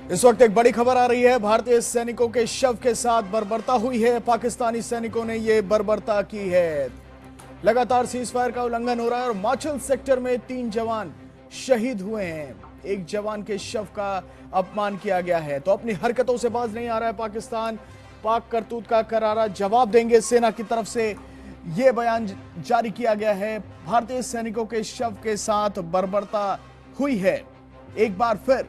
इस वक्त एक बड़ी खबर आ रही है। भारतीय सैनिकों के शव के साथ बर्बरता हुई है। पाकिस्तानी सैनिकों ने यह बर्बरता की है। लगातार सीजफायर का उल्लंघन हो रहा है और माचल सेक्टर में 3 जवान शहीद हुए हैं। एक जवान के शव का अपमान किया गया है। तो अपनी हरकतों से बाज नहीं आ रहा है पाकिस्तान। पाक करतूत का करारा जवाब देंगे सेना की तरफ से, यह बयान जारी किया गया है। भारतीय सैनिकों के शव के साथ बर्बरता हुई है। एक बार फिर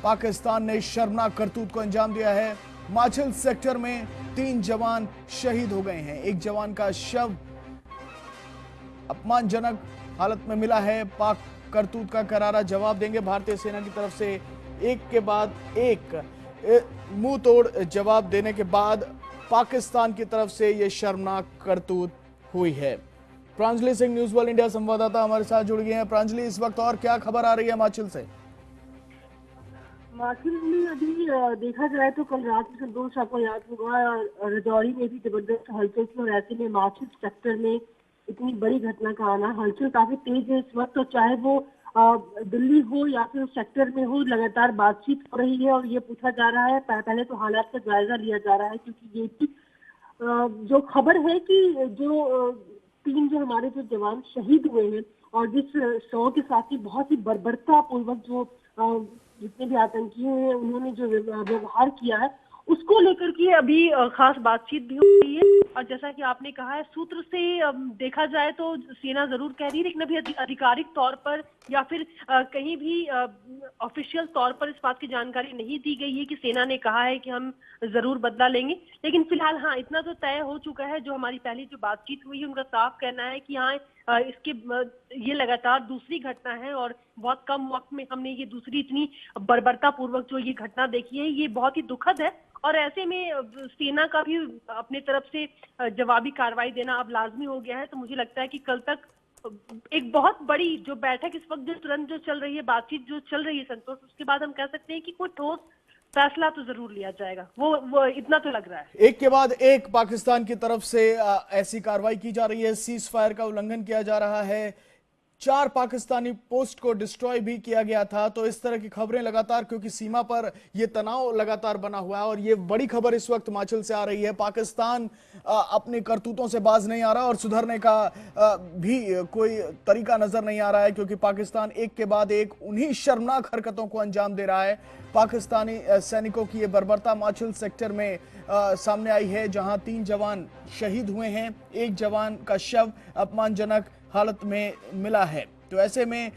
पाकिस्तान ने शर्मनाक करतूत को अंजाम दिया है। माचल सेक्टर में 3 जवान शहीद हो गए हैं। एक जवान का शव अपमानजनक हालत में मिला है। पाक करतूत का करारा जवाब देंगे भारतीय सेना की तरफ से। एक के बाद एक मुंह तोड़ जवाब देने के बाद पाकिस्तान की तरफ से यह शर्मनाक करतूत हुई है। Pranjali Singh, news world India संवाददाता हमारे साथ जुड़ गए हैं। प्रांजलि, इस वक्त और क्या खबर आ रही है माचल से? माचल में अभी देखा जाए तो कल रात में संतोष आपको याद होगा, राजौरी में भी जबरदस्त हलचल थी और ऐसे में माचल सेक्टर में इतनी बड़ी घटना का आना, हलचल काफी तेज है इस वक्त। तो चाहे वो दिल्ली हो या फिर सेक्टर में हो, लगातार बातचीत हो रही है और ये पूछा जा रहा है, पहले तो हालात का जायजा लिया जा रहा है, क्योंकि ये भी जो खबर है कि जो 3 जो हमारे जो जवान शहीद हुए हैं और जिस शव के साथ ही बहुत ही बर्बरता पूर्वक जो जितने भी आतंकी हैं उन्होंने जो व्यवहार किया है, उसको लेकर के अभी खास बातचीत भी हो रही है। और जैसा कि आपने कहा है, सूत्र से देखा जाए तो सेना जरूर कह रही है, लेकिन अभी आधिकारिक तौर पर या फिर कहीं भी ऑफिशियल तौर पर इस बात की जानकारी नहीं दी गई है कि सेना ने कहा है कि हम जरूर बदला लेंगे। लेकिन फिलहाल हाँ, इतना तो तय हो चुका है, जो हमारी पहली जो बातचीत हुई है उनका साफ कहना है कि हाँ, इसके ये लगातार दूसरी घटना है और बहुत कम वक्त में हमने ये दूसरी इतनी बर्बरता पूर्वक जो ये घटना देखी है, ये बहुत ही दुखद है। और ऐसे में सेना का भी अपने तरफ से जवाबी कार्रवाई देना अब लाजमी हो गया है। तो मुझे लगता है कि कल तक एक बहुत बड़ी जो बैठक इस वक्त जो तुरंत जो चल रही है, बातचीत जो चल रही है संतोष, उसके बाद हम कह सकते हैं कि कोई ठोस फैसला तो जरूर लिया जाएगा। वो इतना तो लग रहा है। एक के बाद एक पाकिस्तान की तरफ से ऐसी कार्रवाई की जा रही है। सीज फायर का उल्लंघन किया जा रहा है। 4 पाकिस्तानी पोस्ट को डिस्ट्रॉय भी किया गया था। तो इस तरह की खबरें लगातार, क्योंकि सीमा पर यह तनाव लगातार बना हुआ है और यह बड़ी खबर इस वक्त हिमाचल से आ रही है। पाकिस्तान अपने करतूतों से बाज नहीं आ रहा और सुधरने का भी कोई तरीका नजर नहीं आ रहा है, क्योंकि पाकिस्तान एक के बाद एक उन्हीं शर्मनाक हरकतों को अंजाम दे रहा है। पाकिस्तानी सैनिकों की यह बर्बरता माचल सेक्टर में सामने आई है, जहां 3 जवान शहीद हुए हैं। एक जवान का शव अपमानजनक हालत में मिला है। तो ऐसे में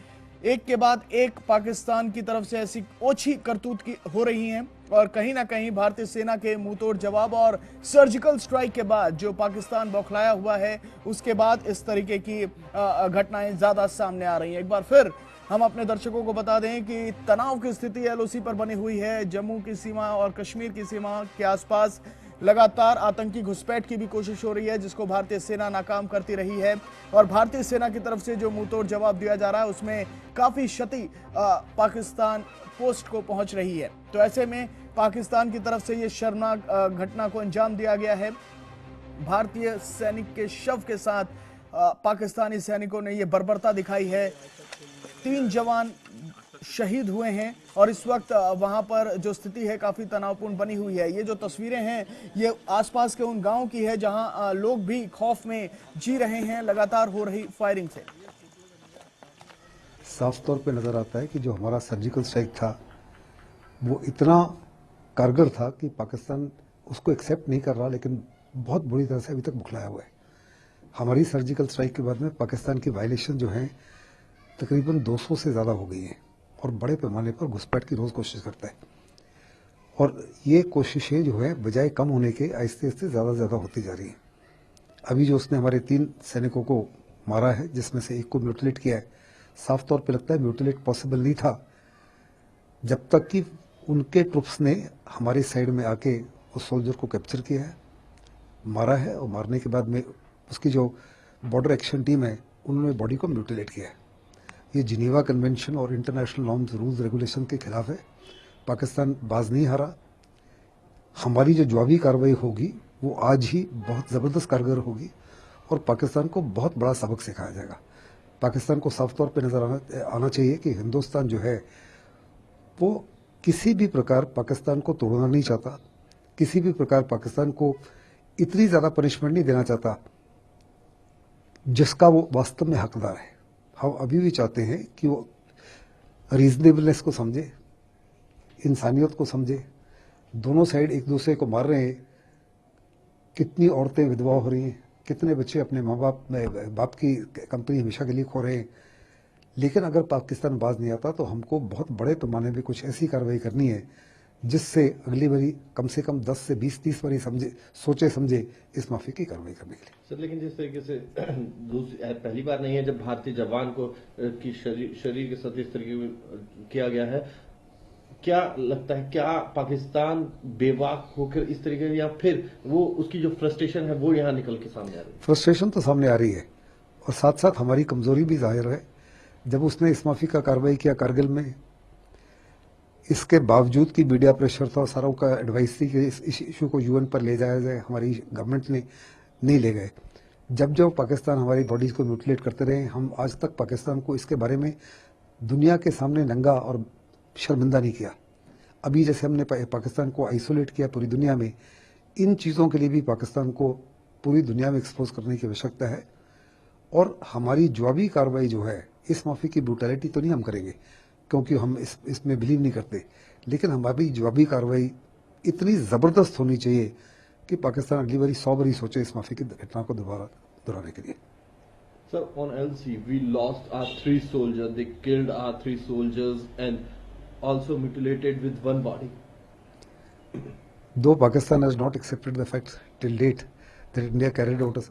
एक के बाद एक पाकिस्तान की तरफ से ऐसी ओछी करतूत की हो रही हैं और कहीं ना कहीं भारतीय सेना के मुंहतोड़ जवाब और सर्जिकल स्ट्राइक के बाद जो पाकिस्तान बौखलाया हुआ है, उसके बाद इस तरीके की घटनाएं ज्यादा सामने आ रही हैं। एक बार फिर हम अपने दर्शकों को बता दें कि तनाव की स्थिति एलओसी पर बनी हुई है। जम्मू की सीमा और कश्मीर की सीमा के आसपास लगातार आतंकी घुसपैठ की भी कोशिश हो रही है, जिसको भारतीय सेना नाकाम करती रही है। और भारतीय सेना की तरफ से जो मुंहतोड़ जवाब दिया जा रहा है, उसमें काफी क्षति पाकिस्तान पोस्ट को पहुंच रही है। तो ऐसे में पाकिस्तान की तरफ से ये शर्मनाक घटना को अंजाम दिया गया है। भारतीय सैनिक के शव के साथ पाकिस्तानी सैनिकों ने यह बर्बरता दिखाई है। 3 जवान शहीद हुए हैं और इस वक्त वहां पर जो स्थिति है काफी तनावपूर्ण बनी हुई है। ये जो तस्वीरें हैं, ये आसपास के उन गांव की है जहां लोग भी खौफ में जी रहे हैं लगातार हो रही फायरिंग से। साफ तौर पे नजर आता है कि जो हमारा सर्जिकल स्ट्राइक था वो इतना कारगर था कि पाकिस्तान उसको एक्सेप्ट नहीं कर रहा, लेकिन बहुत बुरी तरह से अभी तक बुखलाया हुआ है। हमारी सर्जिकल स्ट्राइक के बाद में पाकिस्तान की वायलेशन जो है तकरीबन 200 से ज़्यादा हो गई है और बड़े पैमाने पर घुसपैठ की रोज़ कोशिश करता है। और ये कोशिशें जो है बजाय कम होने के आहिस्ते आहिस्ते ज़्यादा से ज़्यादा होती जा रही हैं। अभी जो उसने हमारे 3 सैनिकों को मारा है, जिसमें से एक को म्यूटिलेट किया है, साफ तौर पे लगता है म्यूटिलेट पॉसिबल नहीं था जब तक कि उनके ट्रुप्स ने हमारी साइड में आके उस सोल्जर को कैप्चर किया है, मारा है। और मारने के बाद में उसकी जो बॉर्डर एक्शन टीम है उन्होंने बॉडी को म्यूटिलेट किया है। ये जिनीवा कन्वेंशन और इंटरनेशनल नॉर्म्स, रूल्स, रेगुलेशन के खिलाफ है। पाकिस्तान बाज नहीं हारा। हमारी जो जवाबी कार्रवाई होगी वो आज ही बहुत ज़बरदस्त कारगर होगी और पाकिस्तान को बहुत बड़ा सबक सिखाया जाएगा। पाकिस्तान को साफ तौर पे नज़र आना चाहिए कि हिंदुस्तान जो है वो किसी भी प्रकार पाकिस्तान को तोड़ना नहीं चाहता, किसी भी प्रकार पाकिस्तान को इतनी ज्यादा पनिशमेंट नहीं देना चाहता जिसका वो वास्तव में हकदार है। हम अभी भी चाहते हैं कि वो रीजनेबलनेस को समझे, इंसानियत को समझे। दोनों साइड एक दूसरे को मार रहे हैं, कितनी औरतें विधवा हो रही हैं, कितने बच्चे अपने माँ बाप की कंपनी हमेशा के लिए खो रहे हैं। लेकिन अगर पाकिस्तान बाज नहीं आता तो हमको बहुत बड़े पैमाने में कुछ ऐसी कार्रवाई करनी है जिससे अगली बारी कम से कम 10 से 20-30 बारी सोचे समझे इस माफी की कार्रवाई करने के लिए। सर, लेकिन जिस तरीके से पहली बार नहीं है जब भारतीय जवान को की शरीर के साथ इस तरीके किया गया है, क्या लगता है क्या पाकिस्तान बेबाक होकर इस तरीके, या फिर वो उसकी जो फ्रस्ट्रेशन है वो यहाँ निकल के सामने आ रही है? फ्रस्ट्रेशन तो सामने आ रही है और साथ साथ हमारी कमजोरी भी जाहिर है। जब उसने इस माफी का कार्रवाई किया कारगिल में, इसके बावजूद कि मीडिया प्रेशर था, सारों का एडवाइस थी कि इस इशू को यूएन पर ले जाया जाए, हमारी गवर्नमेंट ने नहीं ले गए। जब जब पाकिस्तान हमारी बॉडीज को म्यूटिलेट करते रहे, हम आज तक पाकिस्तान को इसके बारे में दुनिया के सामने नंगा और शर्मिंदा नहीं किया। अभी जैसे हमने पाकिस्तान को आइसोलेट किया पूरी दुनिया में, इन चीज़ों के लिए भी पाकिस्तान को पूरी दुनिया में एक्सपोज करने की आवश्यकता है। और हमारी जवाबी कार्रवाई जो है, इस माफी की ब्रूटैलिटी तो नहीं हम करेंगे क्योंकि हम इसमें बिलीव नहीं करते, लेकिन हमारी जवाबी कार्रवाई इतनी ज़बरदस्त होनी चाहिए कि पाकिस्तान अगली बारी 100 बारी सोचे इस माफी की घटना को दोबारा दोहराने के लिए। Sir, on LC, we lost our 3 soldiers. They killed our 3 soldiers and also mutilated with one body. Though Pakistan has not accepted the fact till date that India carried out a